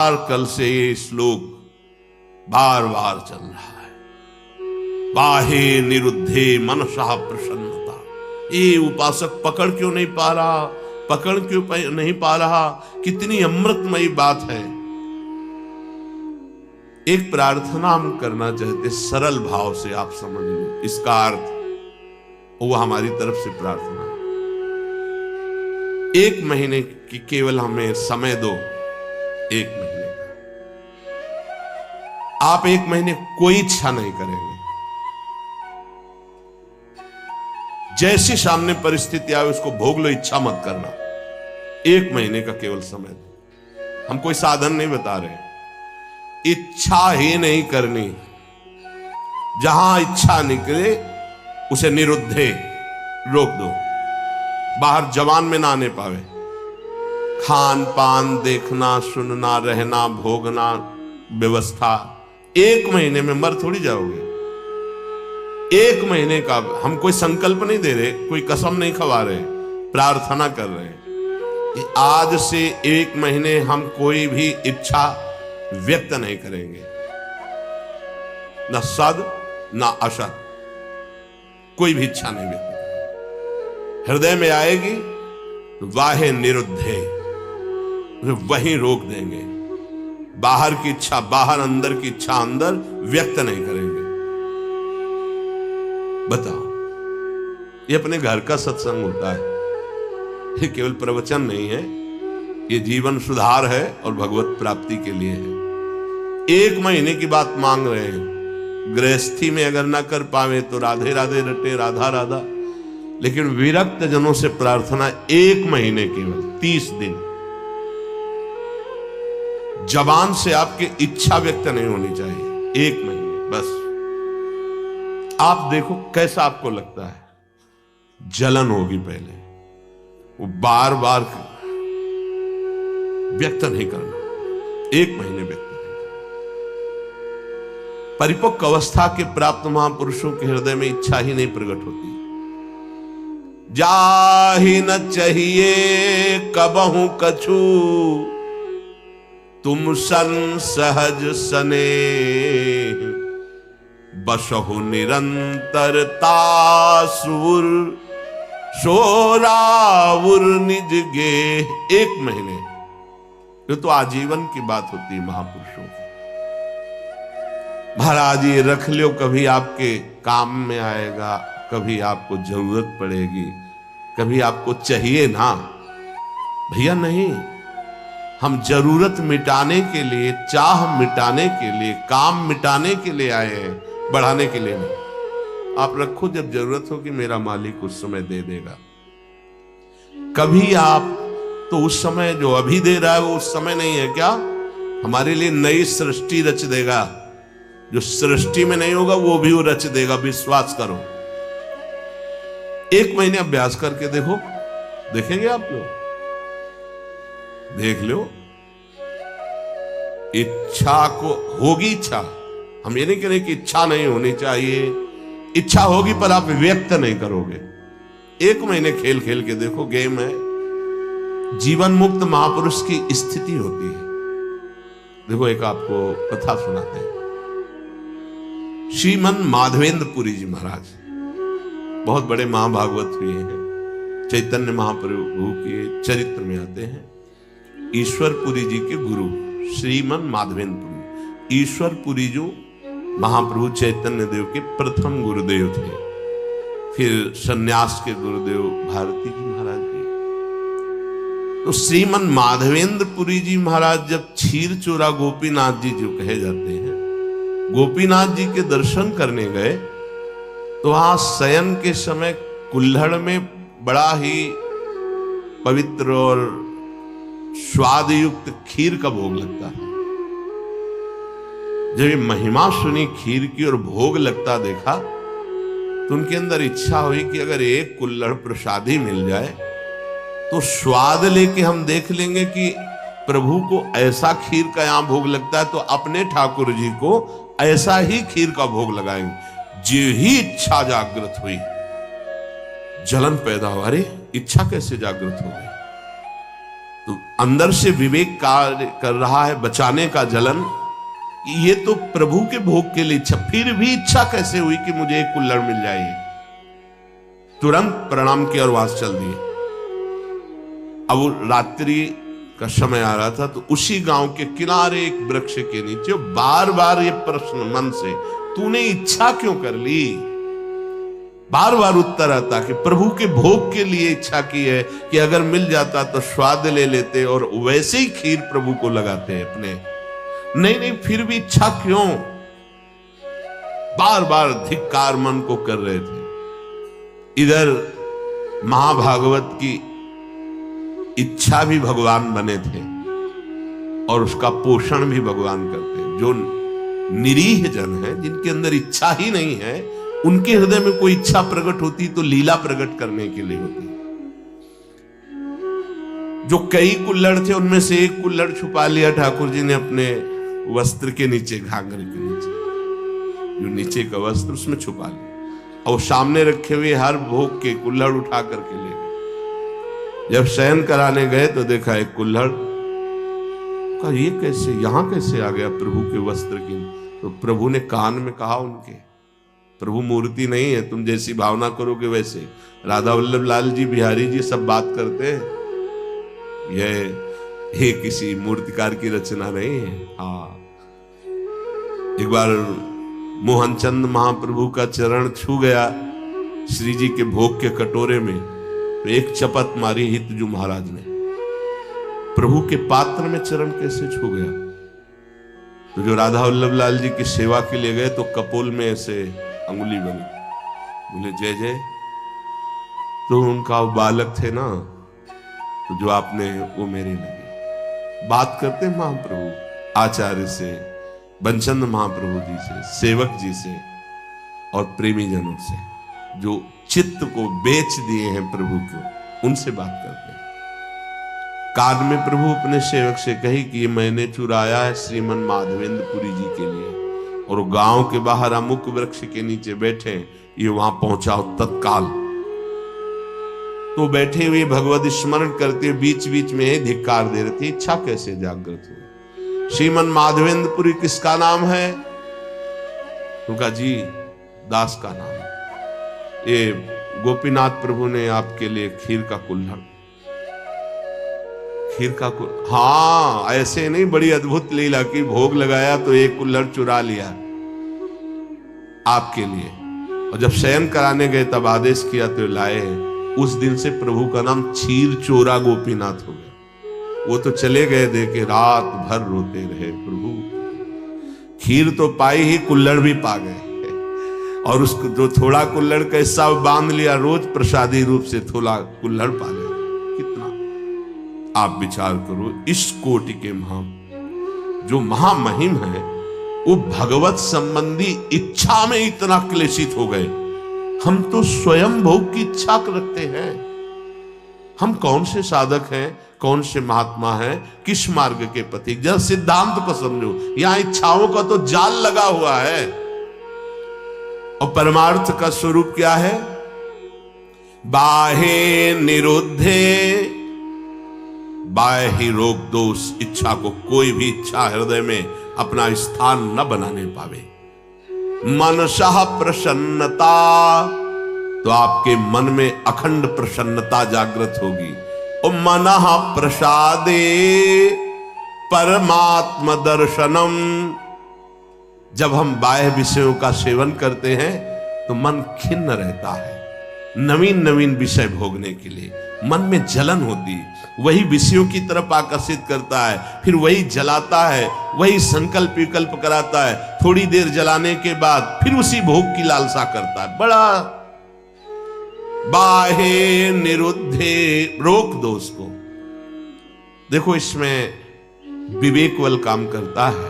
कल से ये श्लोक बार बार चल रहा है। बाहे निरुद्धे मनसा प्रसन्नता। ये उपासक पकड़ क्यों नहीं पा रहा, पकड़ क्यों नहीं पा रहा? कितनी अमृतमयी बात है। एक प्रार्थना हम करना चाहते, सरल भाव से आप समझ लो इसका अर्थ, वो हमारी तरफ से प्रार्थना है। 1 महीने की केवल हमें समय दो, 1 महीने का। आप 1 महीने कोई इच्छा नहीं करेंगे, जैसी सामने परिस्थिति आए उसको भोग लो, इच्छा मत करना। 1 महीने का केवल समय दो। हम कोई साधन नहीं बता रहे, इच्छा ही नहीं करनी। जहां इच्छा निकले उसे निरुद्धे रोक दो, बाहर जवान में ना आने पावे। खान पान देखना, सुनना, रहना, भोगना, व्यवस्था 1 महीने में मर थोड़ी जाओगे। 1 महीने का हम कोई संकल्प नहीं दे रहे, कोई कसम नहीं खवा रहे, प्रार्थना कर रहे हैं कि आज से 1 महीने हम कोई भी इच्छा व्यक्त नहीं करेंगे, न सद न असद, कोई भी इच्छा नहीं व्यक्त करेंगे। हृदय में आएगी वाहे निरुद्धे, वहीं रोक देंगे। बाहर की इच्छा बाहर, अंदर की इच्छा अंदर, व्यक्त नहीं करेंगे। बताओ, ये अपने घर का सत्संग होता है, ये केवल प्रवचन नहीं है, ये जीवन सुधार है और भगवत प्राप्ति के लिए है। 1 महीने की बात मांग रहे हैं। गृहस्थी में अगर ना कर पावे तो राधे राधे रटे, राधा राधा। लेकिन विरक्त जनों से प्रार्थना 1 महीने केवल 30 दिन। जबान से आपकी इच्छा व्यक्त नहीं होनी चाहिए, 1 महीने बस। आप देखो कैसा आपको लगता है। जलन होगी पहले, वो बार बार व्यक्त नहीं करना, 1 महीने व्यक्त नहीं करना। परिपक्व अवस्था के प्राप्त महापुरुषों के हृदय में इच्छा ही नहीं प्रकट होती। जाहि न चाहिए कबहू कछु, तुम सन सहज सने, बसहु निरंतरता सुर, सोरावुर निज गे। 1 महीने, ये तो आजीवन की बात होती है महापुरुषों की। महाराज ये रख लो, कभी आपके काम में आएगा, कभी आपको जरूरत पड़ेगी, कभी आपको चाहिए ना। भैया नहीं, हम जरूरत मिटाने के लिए, चाह मिटाने के लिए, काम मिटाने के लिए आए हैं, बढ़ाने के लिए नहीं। आप रखो, जब जरूरत होगी मेरा मालिक उस समय दे देगा। कभी आप तो उस समय जो अभी दे रहा है वो उस समय नहीं है क्या? हमारे लिए नई सृष्टि रच देगा। जो सृष्टि में नहीं होगा वो भी वो रच देगा, विश्वास करो। 1 महीने अभ्यास करके देखो, देखेंगे आप लोग, देख लो। इच्छा को होगी, इच्छा, हम ये नहीं कह रहे कि इच्छा नहीं होनी चाहिए, इच्छा होगी पर आप व्यक्त नहीं करोगे। 1 महीने खेल खेल के देखो, गेम है। जीवन मुक्त महापुरुष की स्थिति होती है। देखो एक आपको कथा सुनाते हैं। श्रीमन माधवेंद्रपुरी जी महाराज बहुत बड़े महाभागवत हुए हैं, चैतन्य महाप्रभु के चरित्र में आते हैं। ईश्वरपुरी जी के गुरु श्रीमन माधवेंद्रपुरी। ईश्वरपुरी जो महाप्रभु चैतन्य देव के प्रथम गुरुदेव थे, फिर सन्यास के गुरुदेव भारती जी महाराज जी। तो श्रीमन माधवेंद्रपुरी जी महाराज जब क्षीर चोरा गोपीनाथ जी जो कहे जाते हैं, गोपीनाथ जी के दर्शन करने गए तो वहां शयन के समय कुल्हड़ में बड़ा ही पवित्र और स्वाद युक्त खीर का भोग लगता है। जब ये महिमा सुनी खीर की और भोग लगता देखा तो उनके अंदर इच्छा हुई कि अगर एक कुल्हड़ प्रसादी मिल जाए तो स्वाद लेके हम देख लेंगे कि प्रभु को ऐसा खीर का यहां भोग लगता है तो अपने ठाकुर जी को ऐसा ही खीर का भोग लगाएंगे। जो ही इच्छा जागृत हुई, जलन पैदा हुआ। अरे इच्छा कैसे जागृत हो गई? तो अंदर से विवेक कार्य कर रहा है, बचाने का जलन। ये तो प्रभु के भोग के लिए इच्छा, फिर भी इच्छा कैसे हुई कि मुझे एक कुल्हड़ मिल जाए। तुरंत प्रणाम किया और वहां से चल दिए। अब रात्रि का समय आ रहा था, तो उसी गांव के किनारे एक वृक्ष के नीचे बार बार ये प्रश्न मन से, तूने इच्छा क्यों कर ली? बार बार उत्तर आता कि प्रभु के भोग के लिए इच्छा की है कि अगर मिल जाता तो स्वाद ले लेते, और वैसे ही खीर प्रभु को लगाते हैं अपने। नहीं, फिर भी इच्छा क्यों? बार बार धिक्कार मन को कर रहे थे। इधर महाभागवत की इच्छा भी भगवान बने थे और उसका पोषण भी भगवान करते हैं। जो निरीह जन है, जिनके अंदर इच्छा ही नहीं है, उनके हृदय में कोई इच्छा प्रकट होती तो लीला प्रकट करने के लिए होती। जो कई कुल्हड़ थे उनमें से एक कुल्हड़ छुपा लिया ठाकुर जी ने अपने वस्त्र के नीचे, घाघरे के नीचे, जो नीचे का वस्त्र उसमें छुपा लिया, और सामने रखे हुए हर भोग के कुल्हड़ उठा करके ले गए। जब शयन कराने गए तो देखा एक कुल्हड़, कहा ये कैसे, यहां कैसे आ गया प्रभु के वस्त्र की? तो प्रभु ने कान में कहा उनके, प्रभु मूर्ति नहीं है, तुम जैसी भावना करोगे वैसे। राधा वल्लभ लाल जी, बिहारी जी सब बात करते हैं, ये किसी मूर्तिकार की रचना नहीं है। हाँ, एक बार मोहनचंद महाप्रभु का चरण छू गया श्री जी के भोग के कटोरे में, तो एक चपत मारी हितजू महाराज ने। प्रभु के पात्र में चरण कैसे छू गया? तो जो राधा वल्लभ लाल जी की सेवा के लिए गए तो कपोल में ऐसे अंगुली बनी, बोले जय जय। तो उनका बालक थे ना, तो जो आपने वो मेरे लगे। बात करते महाप्रभु आचार्य से, बंचंद महाप्रभु जी से, सेवक जी से और प्रेमी जनों से, जो चित्त को बेच दिए हैं प्रभु को, उनसे बात करते हैं। कान में प्रभु अपने सेवक से कही कि ये मैंने चुराया है श्रीमन माधवेंद्रपुरी जी के लिए, और गांव के बाहर अमुक वृक्ष के नीचे बैठे, ये वहां पहुंचाओ तत्काल। तो बैठे हुए भगवत स्मरण करते हुए बीच बीच में धिक्कार दे रहे थे। इच्छा कैसे जागृत हुई? श्रीमन माधवेंद्रपुरी किसका नाम है? उनका जी दास का नाम है। ये गोपीनाथ प्रभु ने आपके लिए खीर का कुल्हड़, हाँ ऐसे नहीं, बड़ी अद्भुत लीला की, भोग लगाया तो एक कुल्हड़ चुरा लिया आपके लिए, और जब शयन कराने गए तब आदेश किया तो लाए। उस दिन से प्रभु का नाम क्षीर चोरा गोपीनाथ हो गया। वो तो चले गए, देखे रात भर रोते रहे प्रभु, खीर तो पाई ही, कुल्हड़ भी पा गए, और उसको जो थोड़ा कुल्हड़ का हिस्सा बांध लिया, रोज प्रसादी रूप से थोड़ा कुल्हड़ पा लिया। कितना आप विचार करो, इस कोटि के जो महामहिम है, वो भगवत संबंधी इच्छा में इतना क्लेशित हो गए। हम तो स्वयं भोग की इच्छा रखते हैं। हम कौन से साधक हैं, कौन से महात्मा हैं, किस मार्ग के पथिक? जरा सिद्धांत को समझो, यहां इच्छाओं का तो जाल लगा हुआ है, और परमार्थ का स्वरूप क्या है? बाहे निरुद्धे, बाह्य रोक दो उस इच्छा को। कोई भी इच्छा हृदय में अपना स्थान न बनाने पावे। मनसः प्रसन्नता, तो आपके मन में अखंड प्रसन्नता जागृत होगी। और मनः प्रसादे परमात्म दर्शनम, जब हम बाह्य विषयों का सेवन करते हैं तो मन खिन्न रहता है, नवीन नवीन विषय भोगने के लिए मन में जलन होती, वही विषयों की तरफ आकर्षित करता है, फिर वही जलाता है, वही संकल्प विकल्प कराता है। थोड़ी देर जलाने के बाद फिर उसी भोग की लालसा करता है। बड़ा बाहे निरुद्धे, रोक दो उसको। देखो इसमें विवेक बल काम करता है।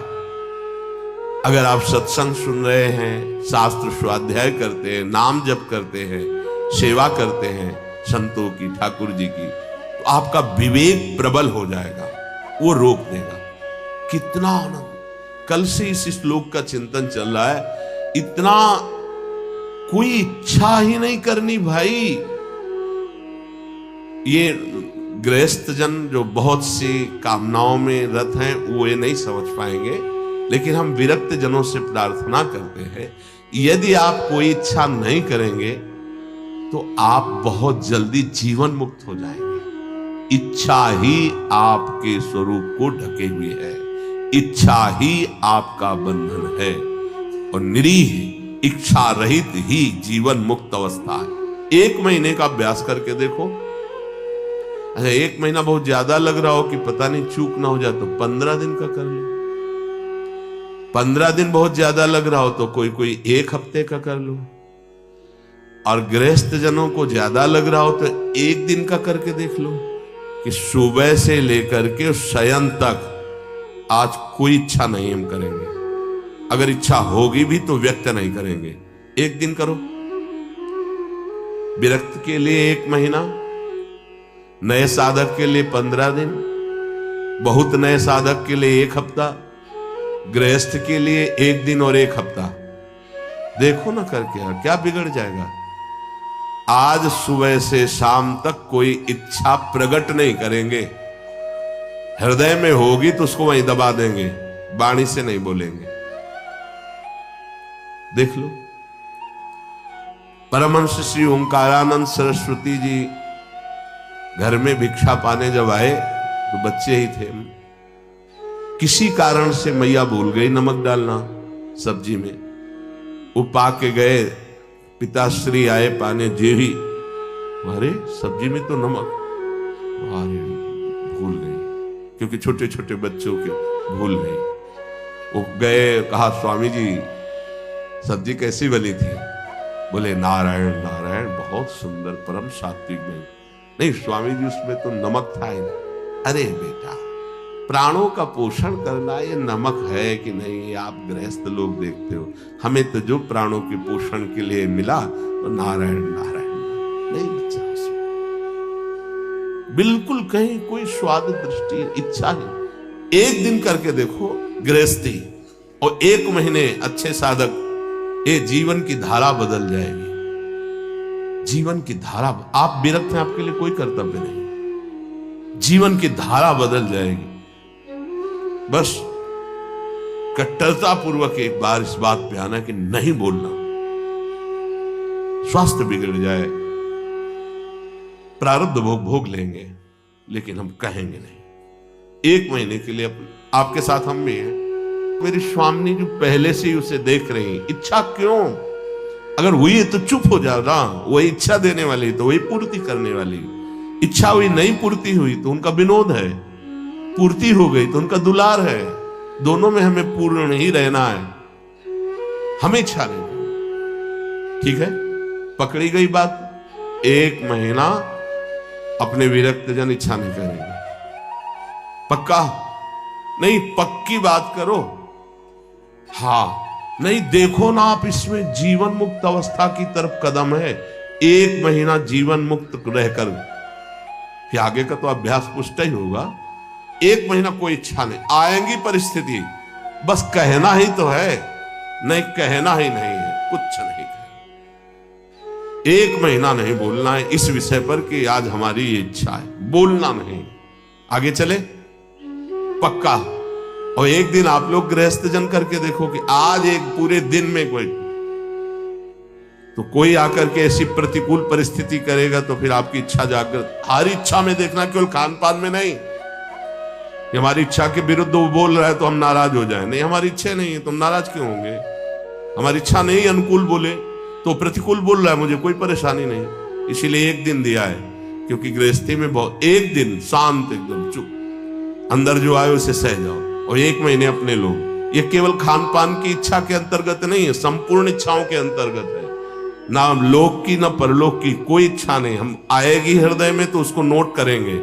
अगर आप सत्संग सुन रहे हैं, शास्त्र स्वाध्याय करते हैं, नाम जप करते हैं, सेवा करते हैं संतों की, ठाकुर जी की, तो आपका विवेक प्रबल हो जाएगा, वो रोक देगा। कितना आनंद! कल से इस श्लोक का चिंतन चल रहा है। इतना कोई इच्छा ही नहीं करनी भाई। ये गृहस्थ जन जो बहुत सी कामनाओं में रत हैं वो ये नहीं समझ पाएंगे, लेकिन हम विरक्त जनों से प्रार्थना करते हैं, यदि आप कोई इच्छा नहीं करेंगे तो आप बहुत जल्दी जीवन मुक्त हो जाएंगे। इच्छा ही आपके स्वरूप को ढके हुए है, इच्छा ही आपका बंधन है, और निरीह इच्छा रहित ही जीवन मुक्त अवस्था है। 1 महीने का अभ्यास करके देखो। अच्छा, 1 महीना बहुत ज्यादा लग रहा हो कि पता नहीं चूक ना हो जाए तो 15 दिन का कर लो। 15 दिन बहुत ज्यादा लग रहा हो तो कोई 1 हफ्ते का कर लो। और गृहस्थ जनों को ज्यादा लग रहा हो तो 1 दिन का करके देख लो कि सुबह से लेकर के शयन तक आज कोई इच्छा नहीं हम करेंगे। अगर इच्छा होगी भी तो व्यक्त नहीं करेंगे। 1 दिन करो। विरक्त के लिए 1 महीना, नए साधक के लिए 15 दिन, बहुत नए साधक के लिए 1 हफ्ता, गृहस्थ के लिए 1 दिन और 1 हफ्ता। देखो ना करके क्या बिगड़ जाएगा। आज सुबह से शाम तक कोई इच्छा प्रकट नहीं करेंगे। हृदय में होगी तो उसको वहीं दबा देंगे, वाणी से नहीं बोलेंगे। देख लो। परमहंस श्री ओंकारानंद सरस्वती जी घर में भिक्षा पाने जब आए तो बच्चे ही थे। किसी कारण से मैया भूल गई नमक डालना सब्जी में। वो पा के गए, पिताश्री आए पाने, जेही अरे सब्जी में तो नमक, अरे भूल गई, क्योंकि छोटे छोटे बच्चों के भूल गई। वो गए, कहा स्वामी जी सब्जी कैसी बनी थी? बोले नारायण नारायण, बहुत सुंदर, परम सात्विक बनी। नहीं स्वामी जी उसमें तो नमक था ही। अरे बेटा, प्राणों का पोषण करना ये नमक है कि नहीं, ये आप गृहस्थ लोग देखते हो। हमें तो जो प्राणों के पोषण के लिए मिला तो नारायण नारायण नहीं बचा उसमें, बिल्कुल कहीं कोई स्वाद दृष्टि इच्छा नहीं। 1 दिन करके देखो गृहस्थी, और 1 महीने अच्छे साधक, ये जीवन की धारा बदल जाएगी। जीवन की धारा, आप विरक्त हैं, आपके लिए कोई कर्तव्य नहीं, जीवन की धारा बदल जाएगी। बस कट्टरता पूर्वक एक बार इस बात पे आना कि नहीं बोलना, स्वास्थ्य बिगड़ जाए, प्रारब्ध भोग लेंगे, लेकिन हम कहेंगे नहीं। 1 महीने के लिए आपके साथ हम भी हैं। मेरी स्वामी जो पहले से ही उसे देख रही, इच्छा क्यों? अगर हुई है तो चुप हो जाओ ना, वही इच्छा देने वाली तो वही पूर्ति करने वाली। इच्छा हुई नहीं पूर्ति हुई तो उनका विनोद है, पूर्ति हो गई तो उनका दुलार है। दोनों में हमें पूर्ण ही रहना है, हमें इच्छा नहीं। ठीक है, पकड़ी गई बात। 1 महीना अपने विरक्त जन इच्छा नहीं करेंगे। पक्का नहीं, पक्की बात करो। हाँ नहीं, देखो ना आप इसमें जीवन मुक्त अवस्था की तरफ कदम है। 1 महीना जीवन मुक्त रहकर कि आगे का तो अभ्यास पुष्ट ही होगा। 1 महीना कोई इच्छा नहीं, आएंगी परिस्थिति, बस कहना ही तो है, नहीं कहना ही नहीं है, कुछ नहीं कहना। 1 महीना नहीं बोलना है इस विषय पर कि आज हमारी ये इच्छा है, बोलना नहीं। आगे चले पक्का। और 1 दिन आप लोग गृहस्थ जन करके देखो कि आज एक पूरे दिन में कोई आकर के ऐसी प्रतिकूल परिस्थिति करेगा तो फिर आपकी इच्छा जागृत। हर इच्छा में देखना, केवल खान पान में नहीं। हमारी इच्छा के विरुद्ध वो बोल रहा है तो हम नाराज हो जाए, नहीं हमारी इच्छा नहीं है तो हम नाराज क्यों होंगे? हमारी इच्छा नहीं अनुकूल बोले तो प्रतिकूल बोल रहा है, मुझे कोई परेशानी नहीं। इसीलिए 1 दिन दिया है, क्योंकि गृहस्थी में बहुत 1 दिन शांत एकदम चुप, अंदर जो आए उसे सह जाओ। और 1 महीने अपने लोग, ये केवल खान पान की इच्छा के अंतर्गत नहीं है, संपूर्ण इच्छाओं के अंतर्गत है। ना लोक की ना परलोक की कोई इच्छा नहीं। हम आएगी हृदय में तो उसको नोट करेंगे,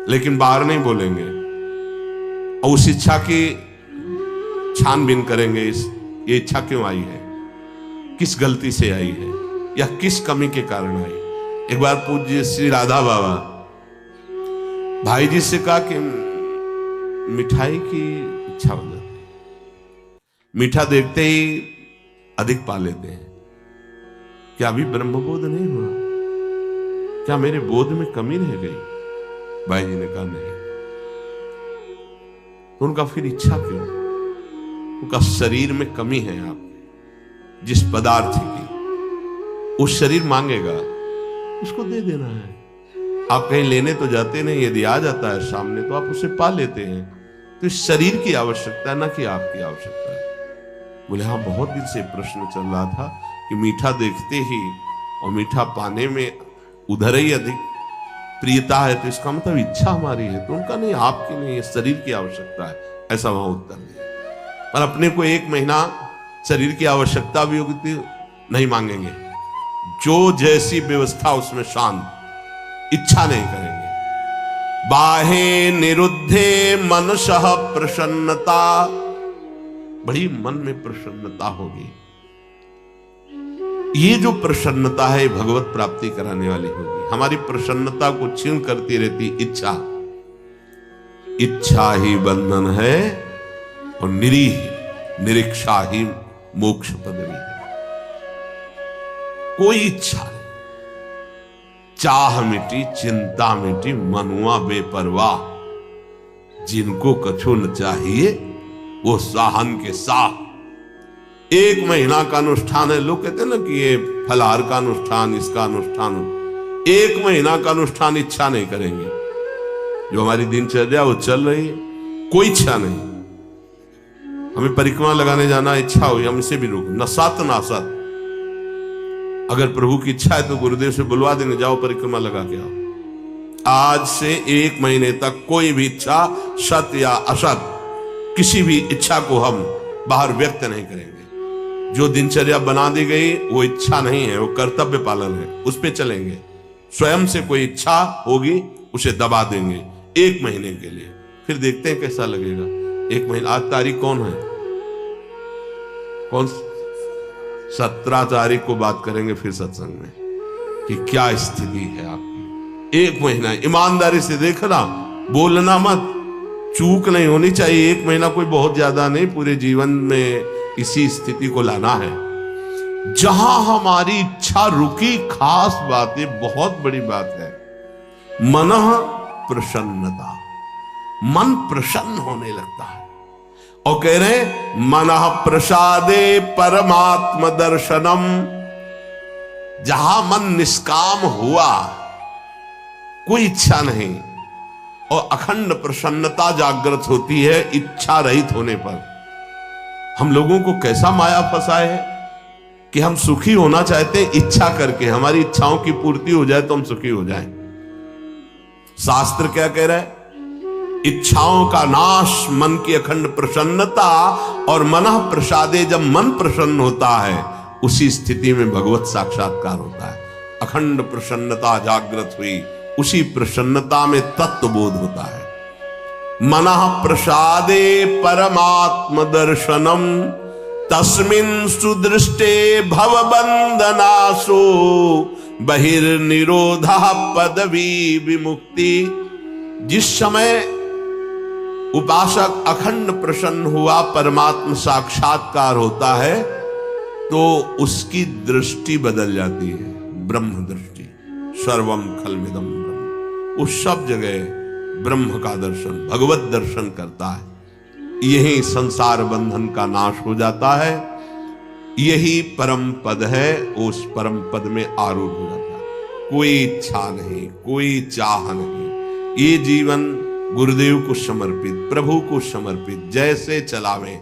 लेकिन बाहर नहीं बोलेंगे। और उस इच्छा की छानबीन करेंगे, ये इच्छा क्यों आई है, किस गलती से आई है, या किस कमी के कारण आई। एक बार पूज्य श्री राधा बाबा भाई जी से कहा कि मिठाई की इच्छा हो जाती है, मीठा देखते ही अधिक पा लेते हैं। क्या अभी ब्रह्मबोध नहीं हुआ? क्या मेरे बोध में कमी रह गई? भाई जी ने कहा नहीं। तो उनका फिर इच्छा क्यों? उनका शरीर में कमी है आप जिस पदार्थ की, उस शरीर मांगेगा, उसको दे देना है। आप कहीं लेने तो जाते नहीं, यदि आ जाता है सामने तो आप उसे पा लेते हैं। तो इस शरीर की आवश्यकता है, ना कि आपकी आवश्यकता है। बोले हाँ, बहुत दिन से प्रश्न चल रहा था कि मीठा देखते ही और मीठा पाने में उधर ही अधिक प्रियता है, तो इसका मतलब इच्छा हमारी है। तो उनका नहीं, आपकी नहीं, शरीर की आवश्यकता है, ऐसा वहां उत्तर दिया। पर अपने को 1 महीना शरीर की आवश्यकता भी होगी तो नहीं मांगेंगे, जो जैसी व्यवस्था उसमें शांत, इच्छा नहीं करेंगे। बाहे निरुद्धे मनसः प्रसन्नता, बड़ी मन में प्रसन्नता होगी। ये जो प्रसन्नता है भगवत प्राप्ति कराने वाली होगी। हमारी प्रसन्नता को छीन करती रहती इच्छा। इच्छा ही बंधन है और निरीक्षा ही मोक्ष पदवी है। कोई इच्छा नहीं, चाह मिटी, चिंता मिटी, मनुआ बेपरवाह। जिनको कछु न चाहिए वो साहन के साथ। 1 महीना का अनुष्ठान है। लोग कहते हैं ना कि ये फलाहार का अनुष्ठान, इसका अनुष्ठान। 1 महीना का अनुष्ठान इच्छा नहीं करेंगे। जो हमारी दिनचर्या वो चल रही है, कोई इच्छा नहीं। हमें परिक्रमा लगाने जाना, इच्छा हुई हम इसे भी रोक, नसात नासत। अगर प्रभु की इच्छा है तो गुरुदेव से बुलवा देंगे, जाओ परिक्रमा लगा के आओ। आज से 1 महीने तक कोई भी इच्छा, सत या असत, किसी भी इच्छा को हम बाहर व्यक्त नहीं करेंगे। जो दिनचर्या बना दी गई वो इच्छा नहीं है, वो कर्तव्य पालन है, उस पे चलेंगे। स्वयं से कोई इच्छा होगी उसे दबा देंगे 1 महीने के लिए, फिर देखते हैं कैसा लगेगा। 1 महीना, आज तारीख कौन है? कौन? 17 तारीख को बात करेंगे फिर सत्संग में कि क्या स्थिति है आपकी। 1 महीना ईमानदारी से देखना, बोलना मत, चूक नहीं होनी चाहिए। 1 महीना कोई बहुत ज्यादा नहीं, पूरे जीवन में इसी स्थिति को लाना है। जहां हमारी इच्छा रुकी, खास बात है, बहुत बड़ी बात है, मनः प्रसन्नता। मन प्रसन्न होने लगता है और कह रहे मनः प्रसादे परमात्म दर्शनम। जहां मन निष्काम हुआ, कोई इच्छा नहीं, और अखंड प्रसन्नता जागृत होती है इच्छा रहित होने पर। हम लोगों को कैसा माया फंसाए है कि हम सुखी होना चाहते हैं इच्छा करके, हमारी इच्छाओं की पूर्ति हो जाए तो हम सुखी हो जाएं। शास्त्र क्या कह रहा है? इच्छाओं का नाश, मन की अखंड प्रसन्नता, और मनः प्रसादे, जब मन प्रसन्न होता है उसी स्थिति में भगवत साक्षात्कार होता है। अखंड प्रसन्नता जागृत हुई, उसी प्रसन्नता में तत्व बोध होता है। मनः प्रसादे परमात्म दर्शनम तस्मिन् सुदृष्टे भवबंधनासो बहिर्निरोधः पदवी विमुक्ति। जिस समय उपासक अखंड प्रसन्न हुआ, परमात्म साक्षात्कार होता है, तो उसकी दृष्टि बदल जाती है, ब्रह्म दृष्टि। सर्वम खलमिदं ब्रह्म, उस सब जगह ब्रह्म का दर्शन, भगवत दर्शन करता है। यही संसार बंधन का नाश हो जाता है। यही परम पद है, उस परम पद में आरूढ़ हो जाता है। कोई इच्छा नहीं, कोई चाह नहीं। ये जीवन गुरुदेव को समर्पित, प्रभु को समर्पित, जैसे चलावे,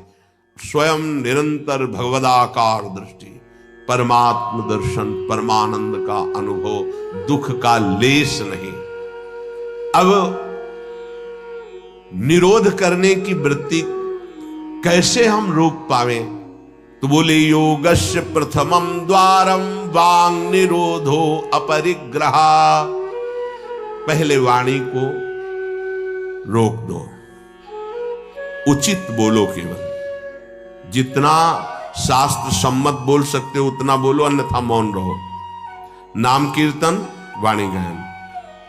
स्वयं निरंतर भगवदाकार दृष्टि, परमात्म दर्शन, परमानंद का अनुभव, दुख का लेश नहीं। अब निरोध करने की वृत्ति कैसे हम रोक पावे? तो बोले योगस्य प्रथमम द्वारम वांग निरोधो अपरिग्रह। पहले वाणी को रोक दो, उचित बोलो, केवल जितना शास्त्र सम्मत बोल सकते हो उतना बोलो, अन्यथा मौन रहो। नाम कीर्तन, वाणी गायन,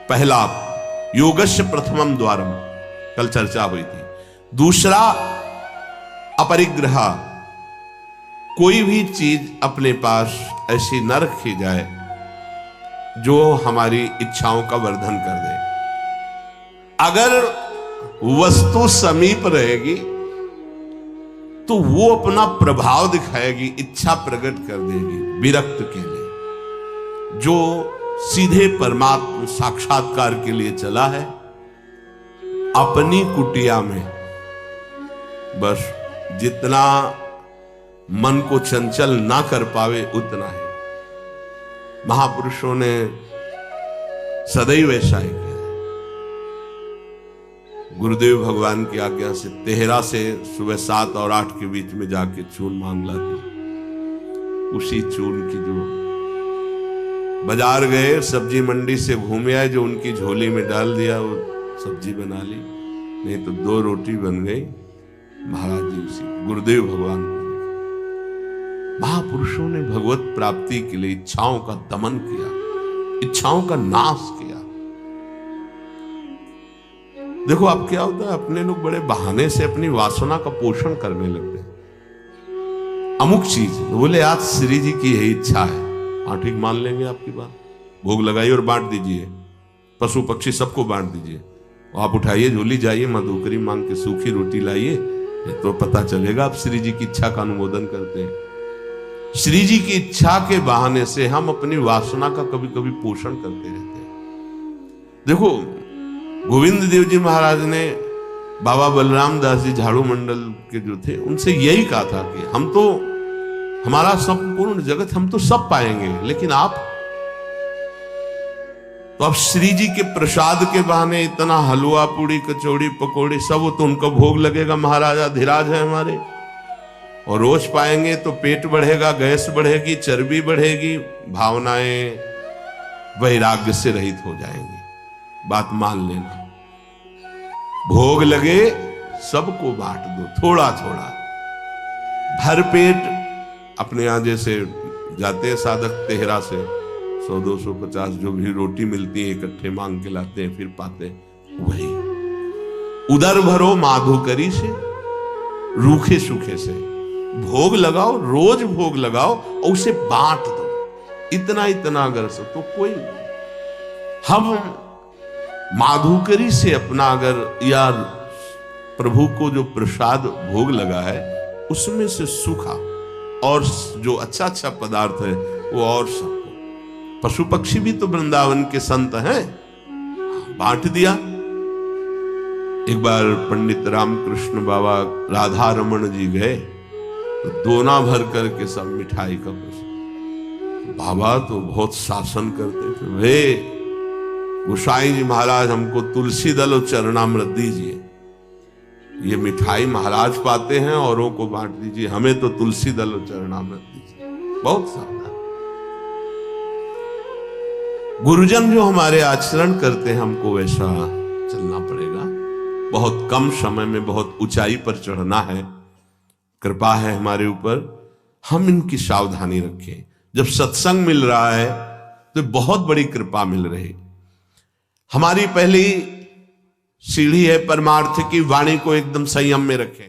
पहला योगस्य प्रथमम द्वारम, कल चर्चा हुई थी। दूसरा अपरिग्रह, कोई भी चीज अपने पास ऐसी न रखी जाए जो हमारी इच्छाओं का वर्धन कर दे। अगर वस्तु समीप रहेगी तो वो अपना प्रभाव दिखाएगी, इच्छा प्रकट कर देगी विरक्त के लिए। जो सीधे परमात्मा साक्षात्कार के लिए चला है, अपनी कुटिया में बस जितना मन को चंचल ना कर पावे उतना है। महापुरुषों ने सदैव ऐसा ही किया है। गुरुदेव भगवान की आज्ञा से तेहरा से सुबह 7 और 8 के बीच में जाके चून मांग लाती। उसी चून की जो बाजार गए, सब्जी मंडी से घूमे आए, जो उनकी झोली में डाल दिया वो सब्जी बना ली, नहीं तो 2 रोटी बन गई। महाराज जी उसी गुरुदेव भगवान को। महापुरुषों ने भगवत प्राप्ति के लिए इच्छाओं का दमन किया, इच्छाओं का नाश किया। देखो अब क्या होता है, अपने लोग बड़े बहाने से अपनी वासना का पोषण करने लगते हैं। अमुक चीज तो बोले आज श्री जी की यही इच्छा है, हाँ ठीक मान लेंगे आपकी बात, भोग लगाइए और बांट दीजिए, पशु पक्षी सबको बांट दीजिए। आप उठाइए झोली, जाइए मधुकरी मांग के सूखी रोटी लाइए, तो पता चलेगा आप श्री जी की इच्छा का अनुमोदन करते हैं। श्री जी की इच्छा के बहाने से हम अपनी वासना का कभी कभी पोषण करते रहते हैं। देखो गोविंद देव जी महाराज ने बाबा बलराम दास जी झाड़ू मंडल के जो थे उनसे यही कहा था कि हम तो, हमारा संपूर्ण जगत हम तो सब पाएंगे, लेकिन आप तो अब श्री जी के प्रसाद के बहाने इतना हलवा पूड़ी कचौड़ी पकौड़ी सब, वो तो उनका भोग लगेगा। महाराजा धीराज है हमारे, और रोज पाएंगे तो पेट बढ़ेगा, गैस बढ़ेगी, चर्बी बढ़ेगी, भावनाएं वैराग्य से रहित हो जाएंगी। बात मान लेना, भोग लगे सबको बांट दो, थोड़ा थोड़ा भर पेट। अपने यहां जैसे जाते हैं साधक तेहरा से 100, 200, 50 जो भी रोटी मिलती है इकट्ठे मांग के लाते हैं, फिर पाते हैं वही। उदर भरो माधुकरी से, रूखे सूखे से भोग लगाओ, रोज भोग लगाओ और उसे बांट दो। इतना इतना अगर सब तो कोई, हम माधुकरी से अपना अगर या प्रभु को जो प्रसाद भोग लगा है उसमें से सूखा और जो अच्छा अच्छा पदार्थ है वो और सबको, पशु पक्षी भी तो वृंदावन के संत हैं, बांट दिया। एक बार पंडित रामकृष्ण बाबा राधा रमन जी गए तो दोना भर करके सब मिठाई का प्रसाद। बाबा तो बहुत शासन करते थे, वे गोसाई जी महाराज हमको तुलसी दल और चरणामृत दीजिए, ये मिठाई महाराज पाते हैं औरों को बांट दीजिए, हमें तो तुलसी दल और चरणामृत दीजिए। बहुत सावधान, गुरुजन जो हमारे आचरण करते हैं हमको वैसा चलना पड़ेगा। बहुत कम समय में बहुत ऊंचाई पर चढ़ना है, कृपा है हमारे ऊपर, हम इनकी सावधानी रखें। जब सत्संग मिल रहा है तो बहुत बड़ी कृपा मिल रही। हमारी पहली सीढ़ी है परमार्थ की वाणी को एकदम संयम में रखें।